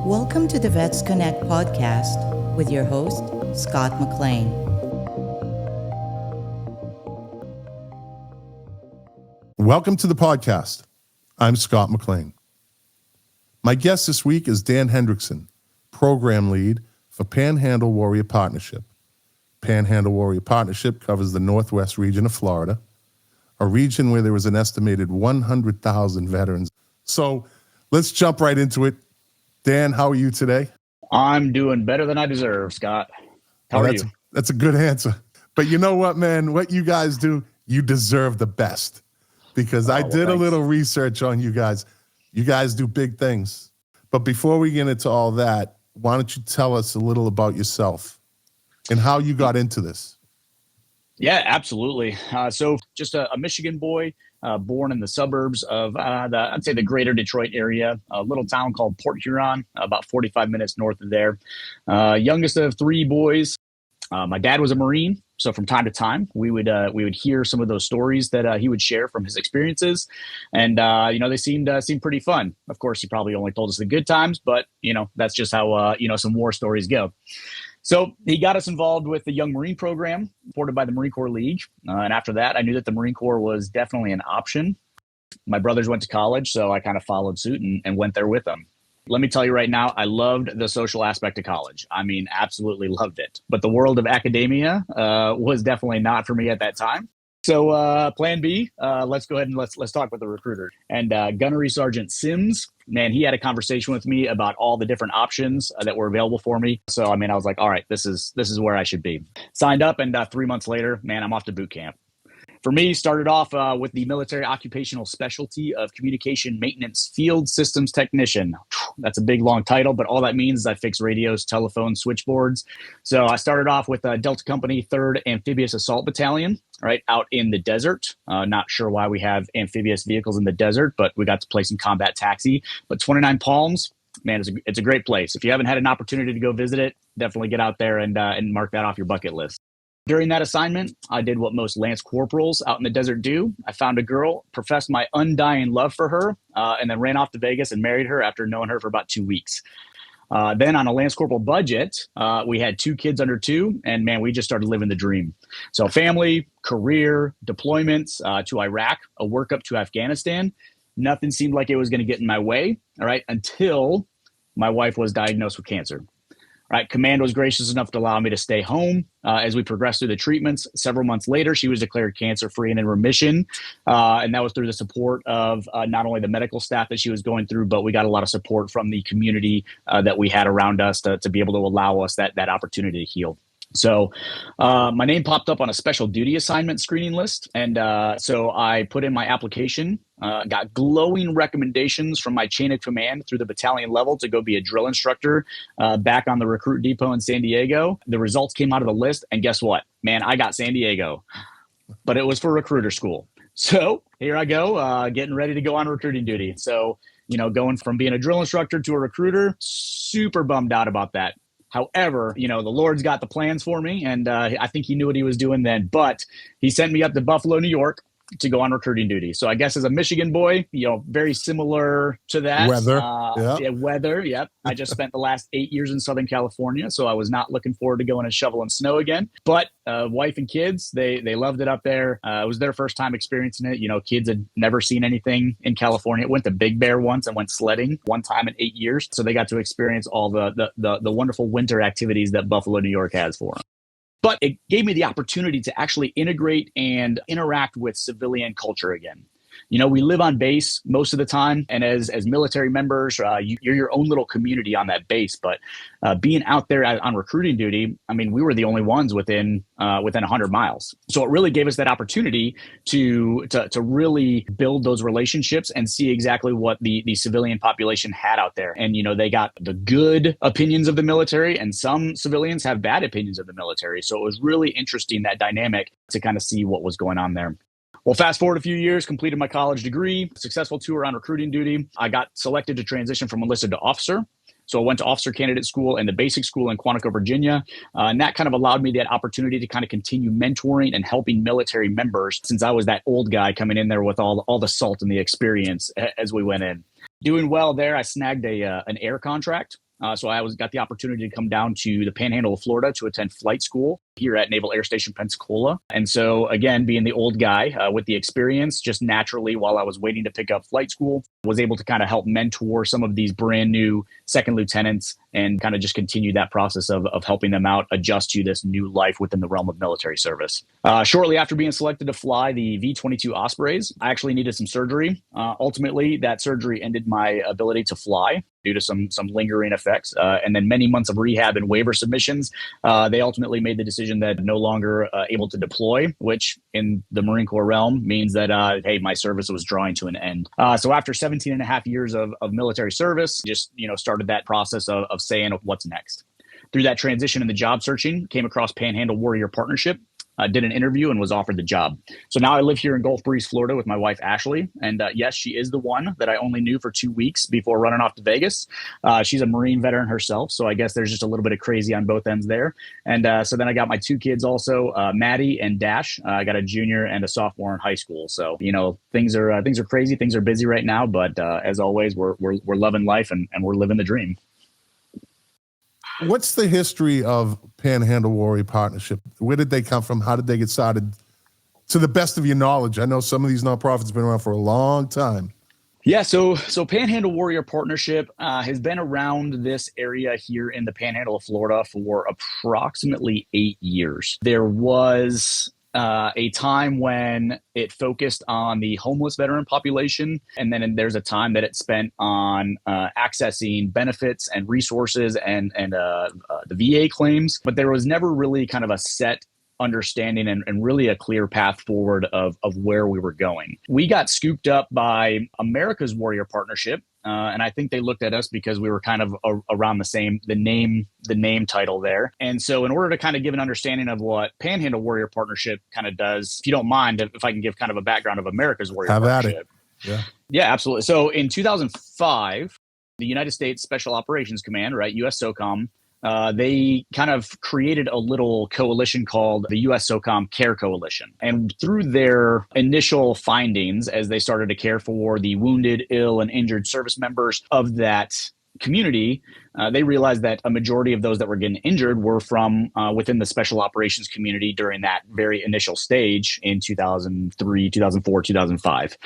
Welcome to the Vets Connect podcast with your host, Scott McLean. Welcome to the podcast. I'm Scott McLean. My guest this week is Dan Hendrickson, program lead for Panhandle Warrior Partnership. Panhandle Warrior Partnership covers the Northwest region of Florida, a region where there is an estimated 100,000 veterans. So let's jump right into it. Dan, how are you today? I'm doing better than I deserve, Scott. How are you? That's a good answer. But you know what, man? What you guys do, you deserve the best. Because I did a little research on you guys. You guys do big things. But before we get into all that, why don't you tell us a little about yourself and how you got into this? Yeah, absolutely. So just a Michigan boy, born in the suburbs of, I'd say the greater Detroit area, a little town called Port Huron, about 45 minutes north of there. Youngest of three boys. My dad was a Marine. So from time to time, we would hear some of those stories that he would share from his experiences. And, they seemed pretty fun. Of course, he probably only told us the good times, but, that's just how, some war stories go. So he got us involved with the Young Marine program supported by the Marine Corps League. And after that, I knew that the Marine Corps was definitely an option. My brothers went to college, so I kind of followed suit and went there with them. Let me tell you right now, I loved the social aspect of college. I mean, absolutely loved it. But the world of academia was definitely not for me at that time. So plan B, let's go ahead and let's talk with the recruiter. And Gunnery Sergeant Sims, man, he had a conversation with me about all the different options that were available for me. So, I was like, all right, this is where I should be. Signed up, and 3 months later, man, I'm off to boot camp. For me, started off with the military occupational specialty of communication maintenance field systems technician. That's a big, long title, but all that means is I fix radios, telephones, switchboards. So I started off with Delta Company 3rd Amphibious Assault Battalion, right out in the desert. Not sure why we have amphibious vehicles in the desert, but we got to play some combat taxi. But 29 Palms, man, it's a great place. If you haven't had an opportunity to go visit it, definitely get out there and mark that off your bucket list. During that assignment, I did what most Lance Corporals out in the desert do. I found a girl, professed my undying love for her, and then ran off to Vegas and married her after knowing her for about 2 weeks. Then on a Lance Corporal budget, we had 2 kids under 2, and man, we just started living the dream. So family, career, deployments to Iraq, a workup to Afghanistan. Nothing seemed like it was going to get in my way, all right, until my wife was diagnosed with cancer. Right, Command was gracious enough to allow me to stay home as we progressed through the treatments. Several months later, she was declared cancer-free and in remission, and that was through the support of not only the medical staff that she was going through, but we got a lot of support from the community that we had around us to be able to allow us that opportunity to heal. So my name popped up on a special duty assignment screening list, and so I put in my application, got glowing recommendations from my chain of command through the battalion level to go be a drill instructor back on the recruit depot in San Diego. The results came out of the list, and guess what? Man, I got San Diego, but it was for recruiter school. So here I go, getting ready to go on recruiting duty. So, going from being a drill instructor to a recruiter, super bummed out about that. However, the Lord's got the plans for me, and I think he knew what he was doing then. But he sent me up to Buffalo, New York, to go on recruiting duty. So I guess as a Michigan boy, very similar to that. Weather. Yep. I just spent the last 8 years in Southern California, so I was not looking forward to going and shoveling snow again. But wife and kids, they loved it up there. It was their first time experiencing it. Kids had never seen anything in California. Went to Big Bear once and went sledding one time in 8 years. So they got to experience all the wonderful winter activities that Buffalo, New York has for them. But it gave me the opportunity to actually integrate and interact with civilian culture again. We live on base most of the time, and as military members, you're your own little community on that base. But being out there on recruiting duty, we were the only ones within 100 miles. So it really gave us that opportunity to really build those relationships and see exactly what the civilian population had out there. And they got the good opinions of the military, and some civilians have bad opinions of the military. So it was really interesting, that dynamic, to kind of see what was going on there. Well, fast forward a few years, completed my college degree, successful tour on recruiting duty. I got selected to transition from enlisted to officer. So I went to officer candidate school and the basic school in Quantico, Virginia. And that kind of allowed me that opportunity to kind of continue mentoring and helping military members, since I was that old guy coming in there with all the salt and the experience as we went in. Doing well there, I snagged an air contract So I got the opportunity to come down to the Panhandle of Florida to attend flight school here at Naval Air Station Pensacola. And so again, being the old guy with the experience, just naturally while I was waiting to pick up flight school, was able to kind of help mentor some of these brand new second lieutenants and kind of just continue that process of helping them out adjust to this new life within the realm of military service. Shortly after being selected to fly the V-22 Ospreys, I actually needed some surgery. Ultimately, that surgery ended my ability to fly due to some lingering effects. And then many months of rehab and waiver submissions, they ultimately made the decision that no longer able to deploy, which in the Marine Corps realm means that, hey, my service was drawing to an end. So after 17 and a half years of military service, just, started that process of saying what's next. Through that transition in the job searching, came across Panhandle Warrior Partnership, did an interview and was offered the job. So now I live here in Gulf Breeze, Florida with my wife, Ashley. And yes, she is the one that I only knew for 2 weeks before running off to Vegas. She's a Marine veteran herself. So I guess there's just a little bit of crazy on both ends there. And so then I got my 2 kids also, Maddie and Dash. I got a junior and a sophomore in high school. So, things are crazy. Things are busy right now. But as always, we're loving life and we're living the dream. What's the history of Panhandle Warrior Partnership? Where did they come from? How did they get started? To the best of your knowledge, I know some of these nonprofits have been around for a long time. Yeah, so Panhandle Warrior Partnership has been around this area here in the Panhandle of Florida for approximately 8 years. There was a time when it focused on the homeless veteran population. And then there's a time that it spent on accessing benefits and resources and the VA claims. But there was never really kind of a set understanding and really a clear path forward of where we were going. We got scooped up by America's Warrior Partnership. And I think they looked at us because we were kind of around the name title there. And so in order to kind of give an understanding of what Panhandle Warrior Partnership kind of does, if you don't mind, if I can give kind of a background of America's Warrior Partnership. Yeah, absolutely. So in 2005, the United States Special Operations Command, right, US SOCOM, they kind of created a little coalition called the US SOCOM Care Coalition. And through their initial findings, as they started to care for the wounded, ill, and injured service members of that community, they realized that a majority of those that were getting injured were from within the special operations community during that very initial stage in 2003, 2004, 2005.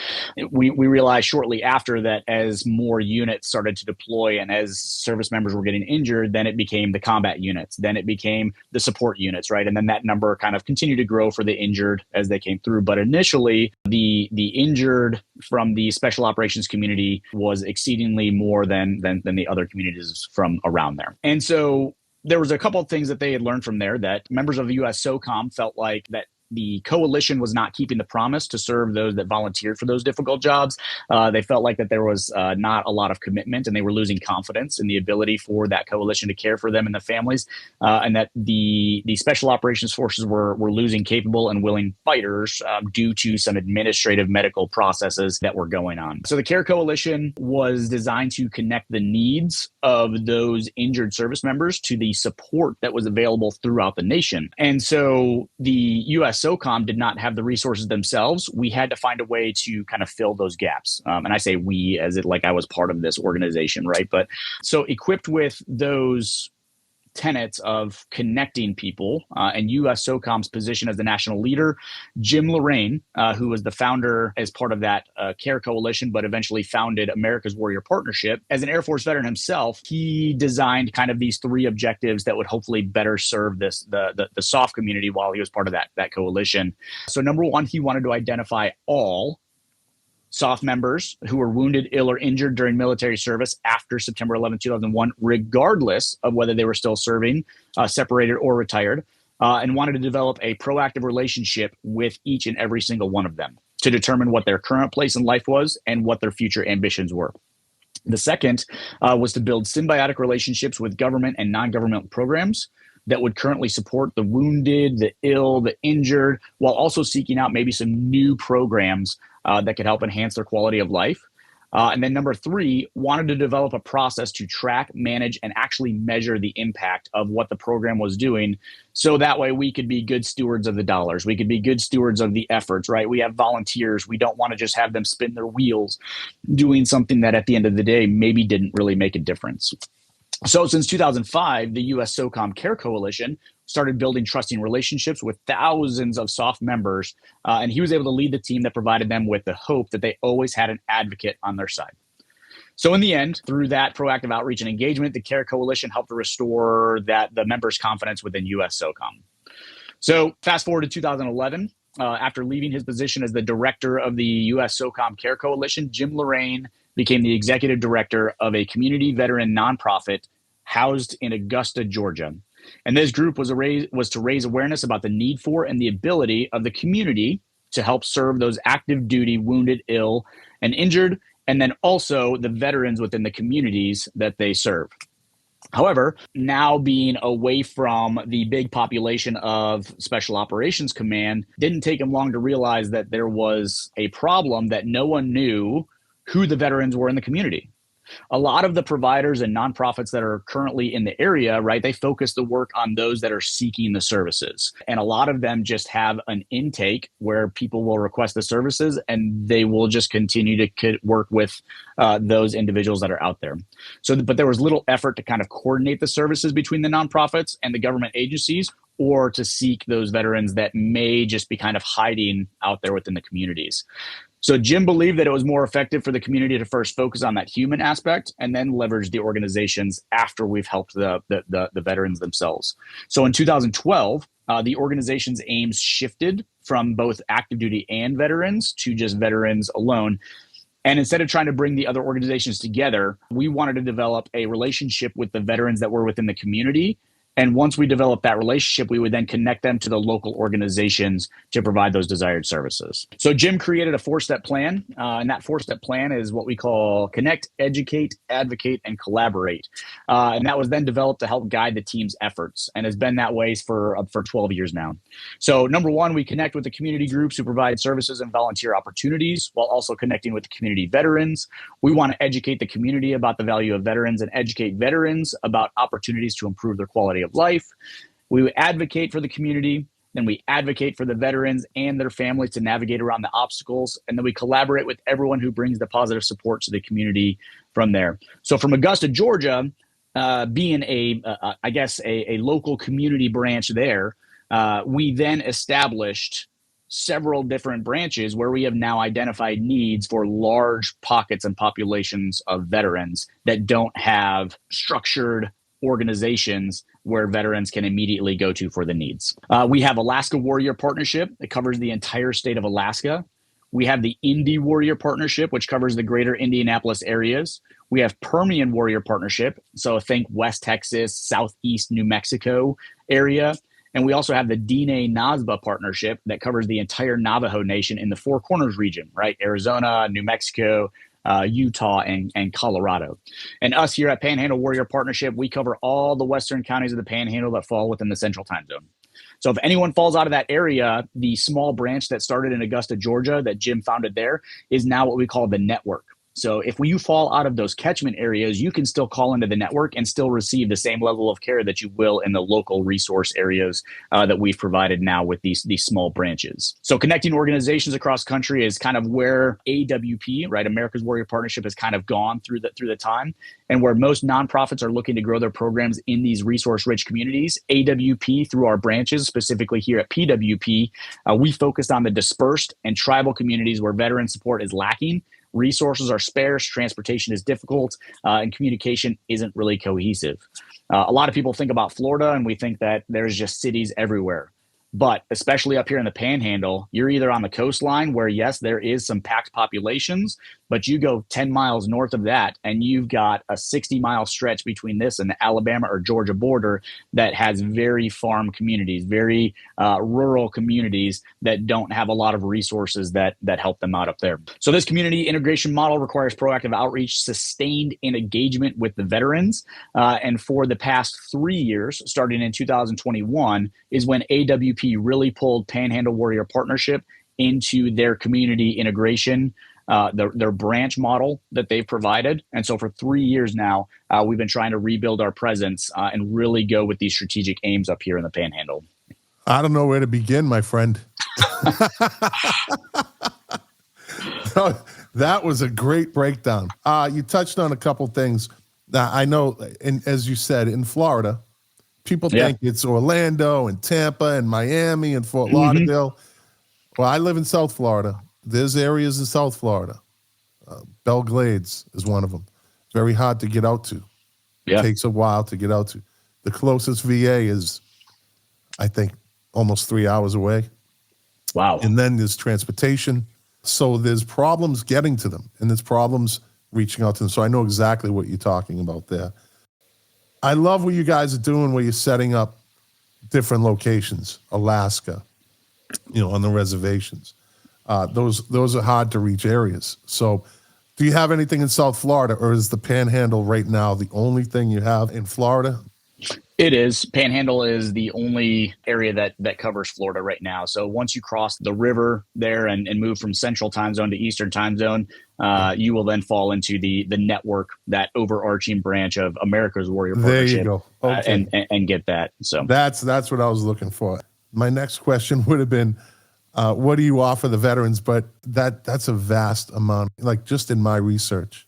We realized shortly after that as more units started to deploy and as service members were getting injured, then it became the combat units, then it became the support units, right? And then that number kind of continued to grow for the injured as they came through. But initially, the injured from the special operations community was exceedingly more than the other communities from around there. And so there was a couple of things that they had learned from there that members of the US SOCOM felt like that the coalition was not keeping the promise to serve those that volunteered for those difficult jobs. They felt like that there was not a lot of commitment and they were losing confidence in the ability for that coalition to care for them and the families, and that the special operations forces were losing capable and willing fighters due to some administrative medical processes that were going on. So the Care Coalition was designed to connect the needs of those injured service members to the support that was available throughout the nation. And so the US SOCOM did not have the resources themselves. We had to find a way to kind of fill those gaps. And I say we as it like I was part of this organization, right? But so equipped with those tenets of connecting people and US SOCOM's position as the national leader, Jim Lorraine, who was the founder as part of that Care Coalition, but eventually founded America's Warrior Partnership. As an Air Force veteran himself, he designed kind of these 3 objectives that would hopefully better serve the SOF community while he was part of that coalition. So number 1, he wanted to identify all SOF members who were wounded, ill, or injured during military service after September 11, 2001, regardless of whether they were still serving, separated, or retired, and wanted to develop a proactive relationship with each and every single one of them to determine what their current place in life was and what their future ambitions were. The second was to build symbiotic relationships with government and non-governmental programs that would currently support the wounded, the ill, the injured, while also seeking out maybe some new programs that could help enhance their quality of life. And then number 3, wanted to develop a process to track, manage, and actually measure the impact of what the program was doing. So that way we could be good stewards of the dollars. We could be good stewards of the efforts, right? We have volunteers. We don't want to just have them spin their wheels doing something that at the end of the day maybe didn't really make a difference. So since 2005, the U.S. SOCOM Care Coalition started building trusting relationships with thousands of soft members, and he was able to lead the team that provided them with the hope that they always had an advocate on their side. So in the end, through that proactive outreach and engagement, the Care Coalition helped to restore the members' confidence within U.S. SOCOM. So fast forward to 2011, after leaving his position as the director of the U.S. SOCOM Care Coalition, Jim Lorraine became the executive director of a community veteran nonprofit housed in Augusta, Georgia. And this group was to raise awareness about the need for and the ability of the community to help serve those active duty, wounded, ill, and injured, and then also the veterans within the communities that they serve. However, now being away from the big population of Special Operations Command, didn't take him long to realize that there was a problem that no one knew who the veterans were in the community. A lot of the providers and nonprofits that are currently in the area, right, they focus the work on those that are seeking the services. And a lot of them just have an intake where people will request the services and they will just continue to work with those individuals that are out there. But there was little effort to kind of coordinate the services between the nonprofits and the government agencies, or to seek those veterans that may just be kind of hiding out there within the communities. So Jim believed that it was more effective for the community to first focus on that human aspect and then leverage the organizations after we've helped the veterans themselves. So in 2012, the organization's aims shifted from both active duty and veterans to just veterans alone. And instead of trying to bring the other organizations together, we wanted to develop a relationship with the veterans that were within the community. And once we developed that relationship, we would then connect them to the local organizations to provide those desired services. So Jim created a 4-step plan, and that 4-step plan is what we call connect, educate, advocate, and collaborate. And that was then developed to help guide the team's efforts, and has been that way for 12 years now. So number one, we connect with the community groups who provide services and volunteer opportunities while also connecting with the community veterans. We want to educate the community about the value of veterans and educate veterans about opportunities to improve their quality of life. We advocate for the community, then we advocate for the veterans and their families to navigate around the obstacles, and then we collaborate with everyone who brings the positive support to the community from there. So from Augusta, Georgia, being a local community branch there, we then established several different branches where we have now identified needs for large pockets and populations of veterans that don't have structured organizations where veterans can immediately go to for the needs. We have Alaska Warrior Partnership that covers the entire state of Alaska. We have the Indy Warrior Partnership, which covers the greater Indianapolis areas. We have Permian Warrior Partnership, so think West Texas, Southeast New Mexico area. And we also have the Diné Nazba Partnership that covers the entire Navajo Nation in the Four Corners region, right? Arizona, New Mexico, Utah, and Colorado. And us here at Panhandle Warrior Partnership, we cover all the western counties of the Panhandle that fall within the Central Time Zone. So if anyone falls out of that area, the small branch that started in Augusta, Georgia, that Jim founded there, is now what we call the network. So if you fall out of those catchment areas, you can still call into the network and still receive the same level of care that you will in the local resource areas that we've provided now with these small branches. So connecting organizations across country is kind of where AWP, right, America's Warrior Partnership, has kind of gone through the time, and where most nonprofits are looking to grow their programs in these resource-rich communities. AWP, through our branches, specifically here at PWP, we focused on the dispersed and tribal communities where veteran support is lacking. Resources are sparse, transportation is difficult, and communication isn't really cohesive. A lot of people think about Florida and we think that there's just cities everywhere. But especially up here in the Panhandle, you're either on the coastline where, yes, there is some packed populations, but you go 10 miles north of that and you've got a 60-mile stretch between this and the Alabama or Georgia border that has very farm communities, very rural communities that don't have a lot of resources that help them out up there. So this community integration model requires proactive outreach, sustained engagement with the veterans. And for the past 3 years, starting in 2021, is when AWP really pulled Panhandle Warrior Partnership into their community integration, their branch model that they've provided. And so for 3 years now, we've been trying to rebuild our presence and really go with these strategic aims up here in the Panhandle. I don't know where to begin, my friend. That was a great breakdown. You touched on a couple things. Now, I know, and as you said, in Florida, people Yeah. think it's Orlando and Tampa and Miami and Fort Hmm. Lauderdale. Well, I live in South Florida. There's areas in South Florida. Belle Glades is one of them. Very hard to get out to. Yeah. Takes a while to get out to. The closest VA is, I think, almost 3 hours away. Wow. And then there's transportation. So there's problems getting to them, and there's problems reaching out to them. So I know exactly what you're talking about there. I love what you guys are doing where you're setting up different locations, Alaska, on the reservations. Those are hard to reach areas. So do you have anything in South Florida, or is the Panhandle right now the only thing you have in Florida? It is. Panhandle is the only area that covers Florida right now. So once you cross the river there and move from central time zone to eastern time zone, you will then fall into the network, that overarching branch of America's Warrior Partnership. There you go. Okay. And get that. So that's what I was looking for. My next question would have been, what do you offer the veterans? But that's a vast amount. Like just in my research,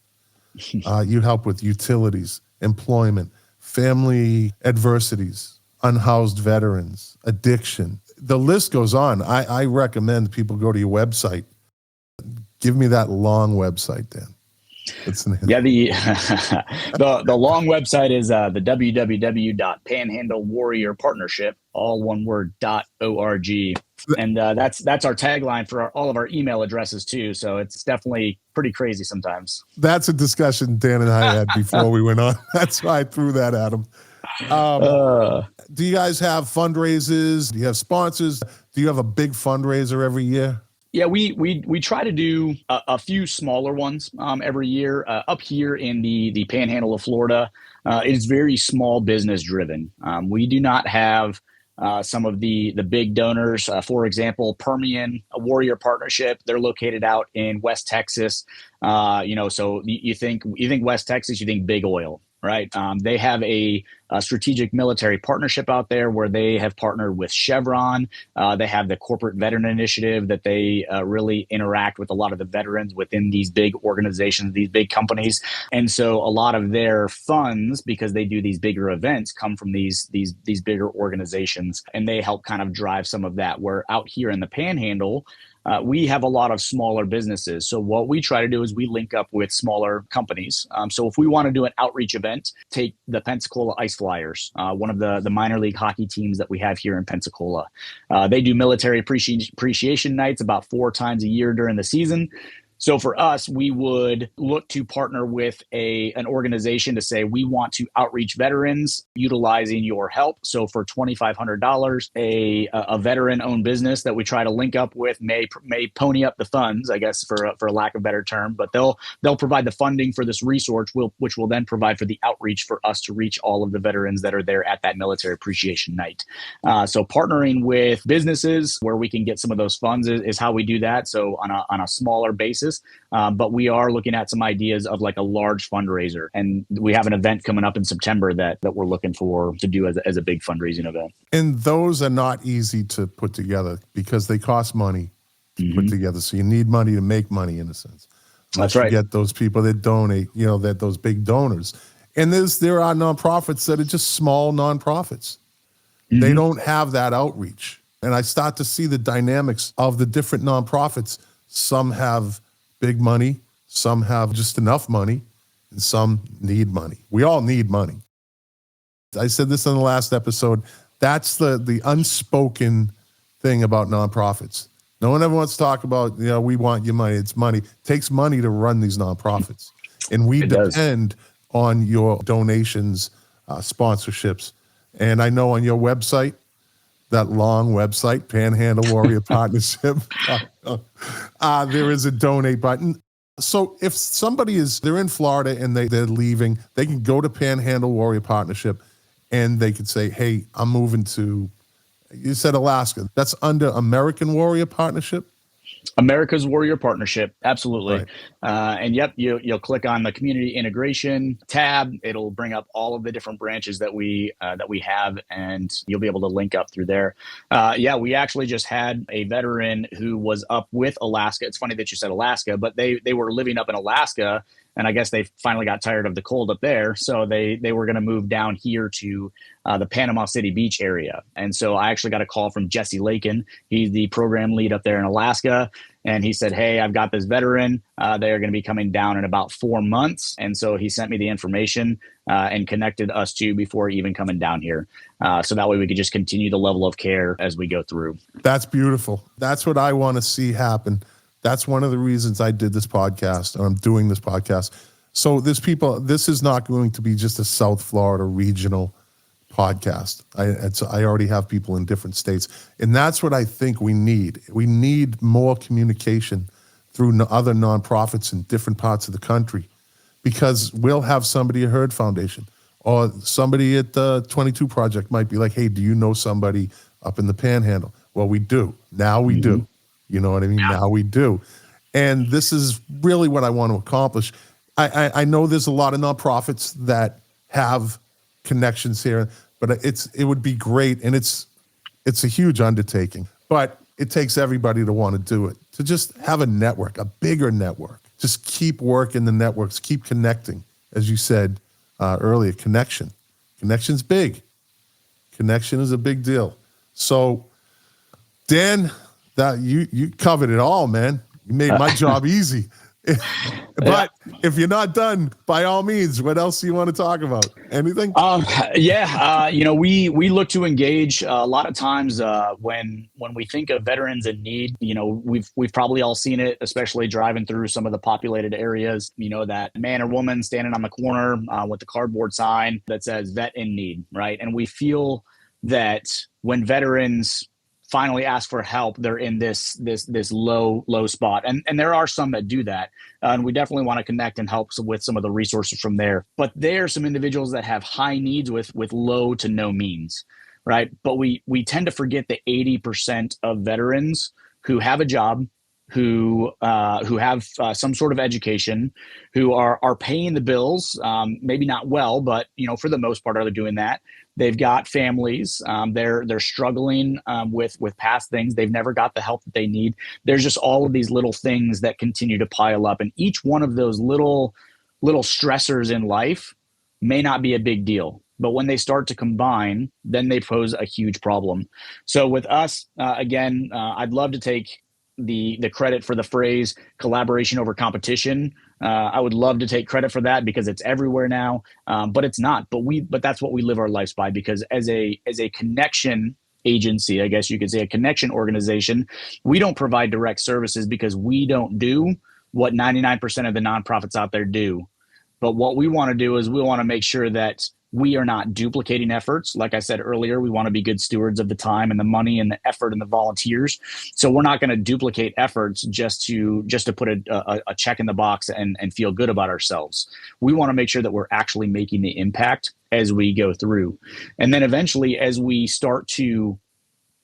you help with utilities, employment, family adversities, unhoused veterans, addiction. The list goes on. I recommend people go to your website. Give me that long website, Dan. Yeah, the the long website is the www.panhandlewarriorpartnership, all one word, .org. And that's our tagline for all of our email addresses too. So it's definitely pretty crazy sometimes. That's a discussion Dan and I had before we went on. That's why I threw that at him. Do you guys have fundraisers? Do you have sponsors? Do you have a big fundraiser every year? Yeah, we try to do a few smaller ones every year. Up here in the Panhandle of Florida, it is very small business driven. We do not have some of the big donors. For example, Permian Warrior Partnership. They're located out in West Texas. So you think West Texas, you think big oil, right? They have a strategic military partnership out there where they have partnered with Chevron. They have the Corporate Veteran Initiative that they really interact with a lot of the veterans within these big organizations, these big companies. And so a lot of their funds, because they do these bigger events, come from these bigger organizations, and they help kind of drive some of that. Where out here in the Panhandle, we have a lot of smaller businesses. So what we try to do is we link up with smaller companies. So if we want to do an outreach event, take the Pensacola Ice Flyers, one of the minor league hockey teams that we have here in Pensacola. They do military appreciation nights about 4 times a year during the season. So for us, we would look to partner with an organization to say, we want to outreach veterans utilizing your help. So for $2,500, a veteran-owned business that we try to link up with may pony up the funds, I guess, for a lack of a better term, but they'll provide the funding for this resource, which will then provide for the outreach for us to reach all of the veterans that are there at that military appreciation night. So partnering with businesses where we can get some of those funds is how we do that. So on a smaller basis. But we are looking at some ideas of like a large fundraiser, and we have an event coming up in September that we're looking to do as a big fundraising event. And those are not easy to put together because they cost money to put together. So you need money to make money, in a sense. That's right. You get those people that donate, that those big donors. And there are nonprofits that are just small nonprofits. They don't have that outreach. And I start to see the dynamics of the different nonprofits. Some have big money, some have just enough money, and some need money. We all need money. I said this in the last episode. That's the unspoken thing about nonprofits. No one ever wants to talk about, we want your money. It's money. It takes money to run these nonprofits. And we depend on your donations, sponsorships. And I know on your website, that long website, Panhandle Warrior Partnership, there is a donate button. So if somebody they're in Florida and they're leaving, they can go to Panhandle Warrior Partnership and they could say, hey, I'm moving to, you said Alaska. That's under American Warrior Partnership? America's Warrior Partnership, absolutely. Right. And yep, you'll click on the community integration tab. It'll bring up all of the different branches that we have, and you'll be able to link up through there. We actually just had a veteran who was up with Alaska. It's funny that you said Alaska, but they were living up in Alaska. And I guess they finally got tired of the cold up there. So they were going to move down here to the Panama City Beach area. And so I actually got a call from Jesse Lakin. He's the program lead up there in Alaska. And he said, hey, I've got this veteran. They are going to be coming down in about 4 months. And so he sent me the information and connected us two before even coming down here. So that way we could just continue the level of care as we go through. That's beautiful. That's what I want to see happen. That's one of the reasons I did this podcast, and I'm doing this podcast. So this is not going to be just a South Florida regional podcast. I already have people in different states. And that's what I think we need. We need more communication through other nonprofits in different parts of the country, because we'll have somebody at Herd Foundation or somebody at the 22 Project might be like, hey, do you know somebody up in the Panhandle? Well, we do. Now we do. You know what I mean? Yeah. Now we do. And this is really what I want to accomplish. I know there's a lot of nonprofits that have connections here, but it would be great, and it's a huge undertaking, but it takes everybody to want to do it, to just have a network, a bigger network. Just keep working the networks, keep connecting. As you said earlier, connection's big. Connection is a big deal. So Dan, that you covered it all, man. You made my job easy. But if you're not done, by all means, what else do you want to talk about? Anything? We look to engage a lot of times when we think of veterans in need. We've probably all seen it, especially driving through some of the populated areas. That man or woman standing on the corner with the cardboard sign that says "Vet in Need," right? And we feel that when veterans finally ask for help, they're in this low spot. And there are some that do that. And we definitely want to connect and help with some of the resources from there. But there are some individuals that have high needs with low to no means, right? But we tend to forget the 80% of veterans who have a job, who have some sort of education, who are paying the bills, maybe not well, but for the most part, are they doing that? They've got families. They're struggling with past things. They've never got the help that they need. There's just all of these little things that continue to pile up, and each one of those little stressors in life may not be a big deal, but when they start to combine, then they pose a huge problem. So with us, again, I'd love to take the credit for the phrase collaboration over competition. I would love to take credit for that because it's everywhere now, but it's not. But that's what we live our lives by, because as a connection agency, I guess you could say a connection organization, we don't provide direct services because we don't do what 99% of the nonprofits out there do. But what we want to do is we want to make sure that we are not duplicating efforts. Like I said earlier, we want to be good stewards of the time and the money and the effort and the volunteers. So we're not going to duplicate efforts just to put a check in the box and feel good about ourselves. We want to make sure that we're actually making the impact as we go through. And then eventually, as we start to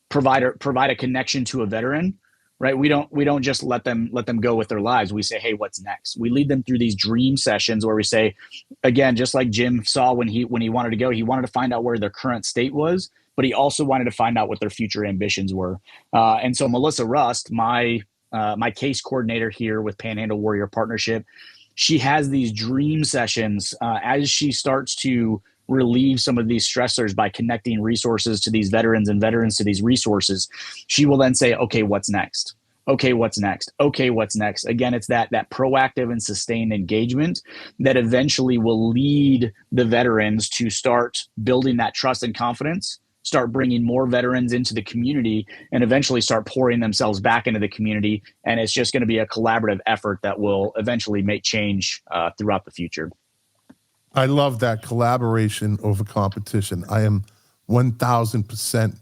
provide a connection to a veteran, right? We don't just let them go with their lives. We say, hey, what's next? We lead them through these dream sessions where we say, again, just like Jim saw when he wanted to go, he wanted to find out where their current state was, but he also wanted to find out what their future ambitions were. And so Melissa Rust, my case coordinator here with Panhandle Warrior Partnership, she has these dream sessions as she starts to relieve some of these stressors by connecting resources to these veterans and veterans to these resources. She will then say, okay, what's next? Okay, what's next? Okay, what's next? Again, it's that proactive and sustained engagement that eventually will lead the veterans to start building that trust and confidence, start bringing more veterans into the community, and eventually start pouring themselves back into the community. And it's just going to be a collaborative effort that will eventually make change throughout the future. I love that collaboration over competition. I am 1,000%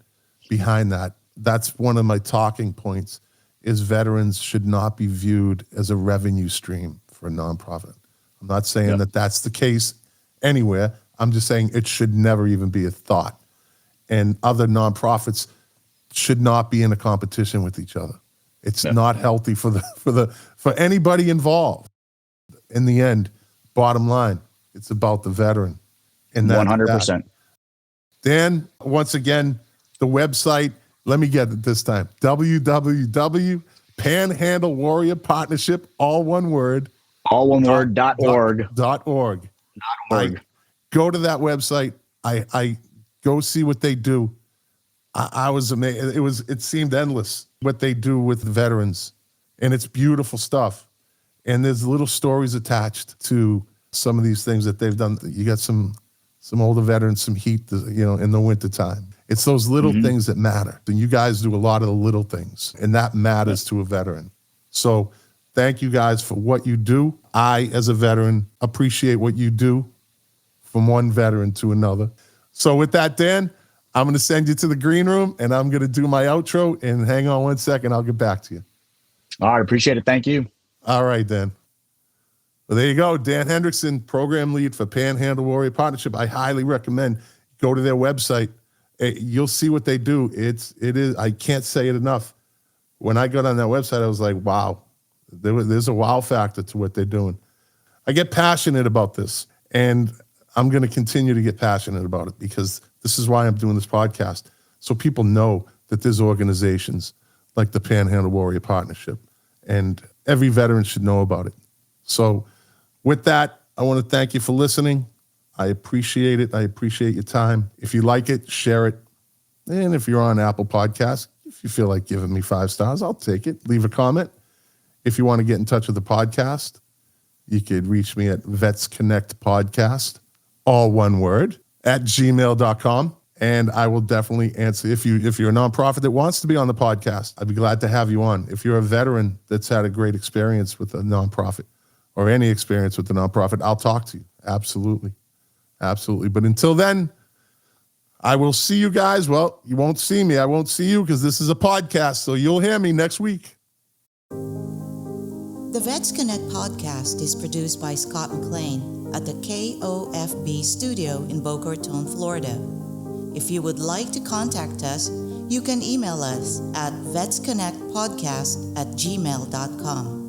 behind that. That's one of my talking points, is veterans should not be viewed as a revenue stream for a nonprofit. I'm not saying that that's the case anywhere. I'm just saying it should never even be a thought. And other nonprofits should not be in a competition with each other. It's not healthy for anybody involved. In the end, bottom line, it's about the veteran. And 100%. Dan, once again, the website, let me get it this time, www.Panhandle Warrior Partnership, all one word, All one word, .org. .org. I go to that website. I go see what they do. I was amazed. It seemed endless what they do with the veterans, and it's beautiful stuff. And there's little stories attached to some of these things that they've done. You got some older veterans, some heat, in the wintertime. It's those little things that matter. And you guys do a lot of the little things, and that matters to a veteran. So thank you guys for what you do. I, as a veteran, appreciate what you do from one veteran to another. So with that, Dan, I'm going to send you to the green room, and I'm going to do my outro. And hang on one second. I'll get back to you. All right. Appreciate it. Thank you. All right, Dan. Well, there you go. Dan Hendrickson, program lead for Panhandle Warrior Partnership. I highly recommend go to their website. You'll see what they do. It is. I can't say it enough. When I got on that website, I was like, wow. There's a wow factor to what they're doing. I get passionate about this, and I'm going to continue to get passionate about it because this is why I'm doing this podcast, so people know that there's organizations like the Panhandle Warrior Partnership, and every veteran should know about it. So with that, I want to thank you for listening. I appreciate it. I appreciate your time. If you like it, share it. And if you're on Apple Podcasts, if you feel like giving me 5 stars, I'll take it. Leave a comment. If you want to get in touch with the podcast, you could reach me at Vets Connect Podcast, all one word, at gmail.com. And I will definitely answer. If you're a nonprofit that wants to be on the podcast, I'd be glad to have you on. If you're a veteran that's had a great experience with a nonprofit or any experience with the nonprofit, I'll talk to you. Absolutely. Absolutely. But until then, I will see you guys. Well, you won't see me. I won't see you because this is a podcast. So you'll hear me next week. The Vets Connect podcast is produced by Scott McLean at the KOFB studio in Boca Raton, Florida. If you would like to contact us, you can email us at vetsconnectpodcast@gmail.com.